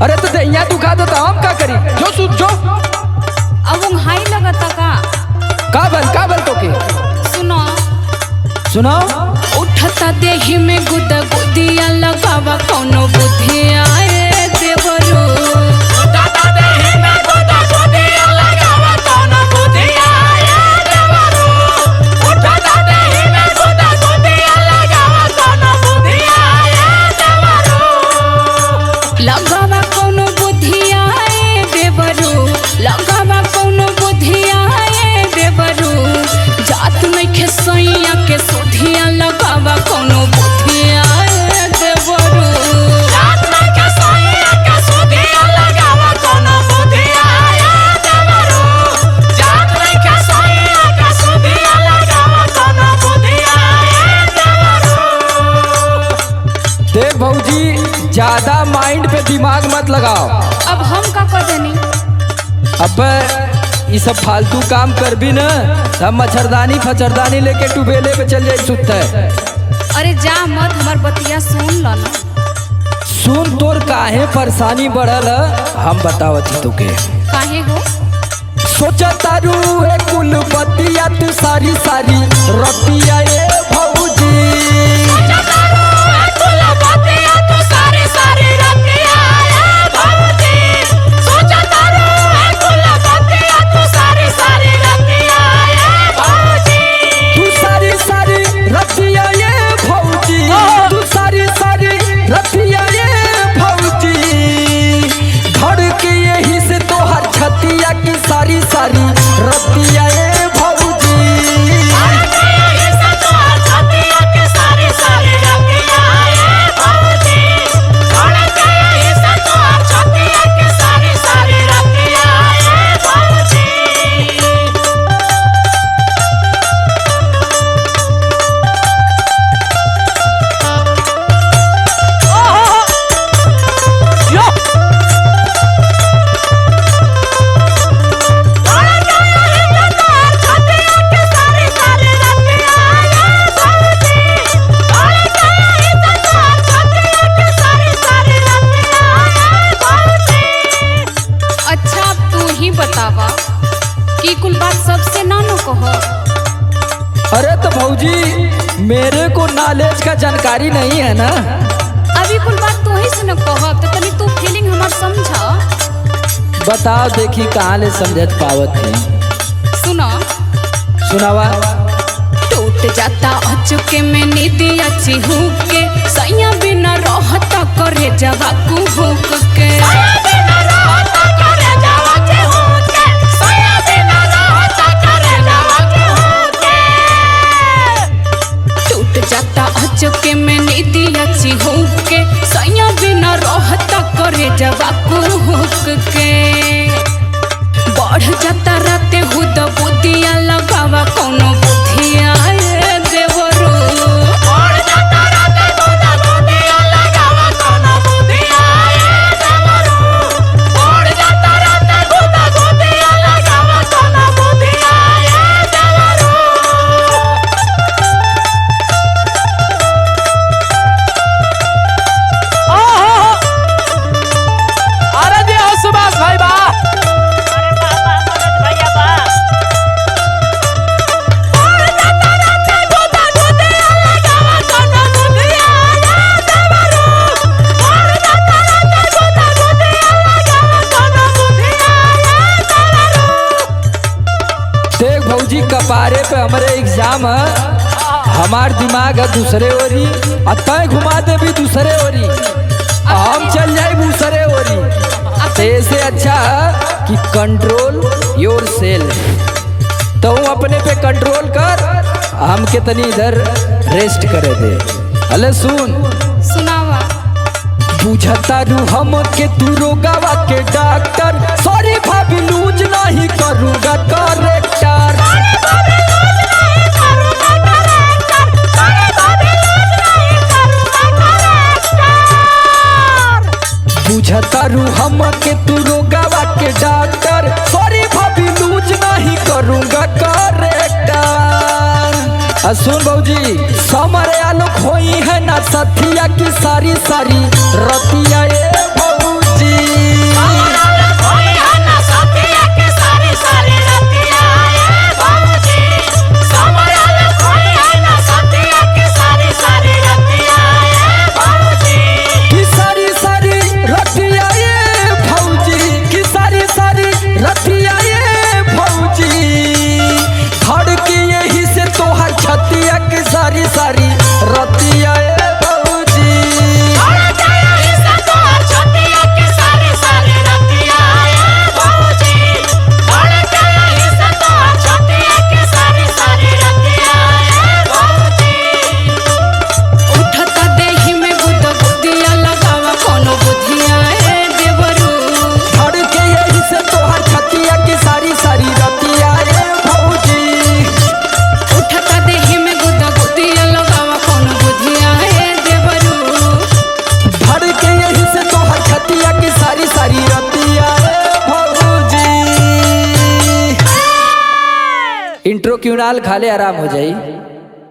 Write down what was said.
अरे तो दहिया दुखा दो तो हम का करी? जो सुन जो अब हाई लगता का बल तो के सुनो सुनो। उठता देही में गुदा गुदिया लगावा कोनो बुद्धिया ए देवरो। उठता देही में गुदा गुदिया लगावा कोनो बुद्धिया ए देवरो। उठता देही में गुदा गुदिया लगावा कोनो बुद्धिया ए देवरो। लगावा कोनो बुद्धिया ए देवरो। लगावा कोनो बुद्धिया ए देवरो। जात नहीं खेसैया के सुधिया लगावा कोनो बुद्धिया ए देवरो। जात नहीं खेसैया के सुधिया लगावा कोनो बुद्धिया ए देवरो। जात नहीं खेसैया के सुधिया लगावा कोनो बुद्धिया ए देवरो। देख भौजी ज्यादा माइंड पे दिमाग मत लगाओ। अब हम का कर देनी? अब ये सब फालतू काम कर भी न तब मच्छरदानी फचरदानी लेके टुबेले पे चल जाए सुता है। अरे जा मत हमार बतिया सुन लो ना। सुन तोर काहे परेशानी बढ़ल हम बतावत ही तुके। काहे हो? सोचा तारू है कुल बतिया तू सारी सारी रतिया ये भौजी। सोचा तारू है कुल बतिया तू सारी सारी रतिया ये भौजी। सोचा तारू है कुल बतिया तू सारी सारी रतिया ये भौजी। तू सारी सारी रतिया ये भौजी। तू सारी सारी रतिया ये भौजी। धड़ के यही से तो हर छतिया की सारी सारी रतिया ये भौजी। बतावा कि कुल बात सबसे नानो कहो। अरे तो भौजी मेरे को नॉलेज का जानकारी नहीं है ना। अभी कुल बात तू ही से न कहो तो तनी तू फीलिंग हमार समझा। बताओ देखी कहाँ ले समझ पावत है। सुनो सुनावा। टूट जाता अचुके में नीति अच्छी हुक के सैया बिना रहता करे जवा को हुक के। चुके में नीति अच्छी हुक के सैया बिना रहता करे जवा को हुक के। बढ़ जाता राते हुद बुद्धिया लगावा कोनो बुद्धिया ए देवरो। बढ़ जाता राते हुद बुद्धिया लगावा कोनो बुद्धिया ए देवरो। बढ़ जाता राते हुद बुद्धिया लगावा कोनो बुद्धिया ए देवरो। सुभाष भाई बा। अरे बाबा मनोज भैया बा। देख भौजी कपारे पे हमारे एग्जाम है। हमार दिमाग है दूसरे ओरी और तय घुमा दे भी दूसरे ओरी हम चल जाए दूसरे ओरी। ऐसे अच्छा है कि कंट्रोल योर सेल्फ। तो अपने पे कंट्रोल कर हम के तनी इधर रेस्ट करे दे। अले सुन सुनावा। बुझता रू हम के तू रोगावा के डॉक्टर। सॉरी भाभी लूज नहीं करूँगा करेक्टर। बुझता रू हम के तू रोगावा के डॉक्टर। सॉरी भाभी लूज नहीं करूँगा करेक्टर। सुन भौजी समरे आलोक होई है ना सथिया की सारी सारी रतिया ये भौजी। क्यूनाल खा ले आराम हो जाई।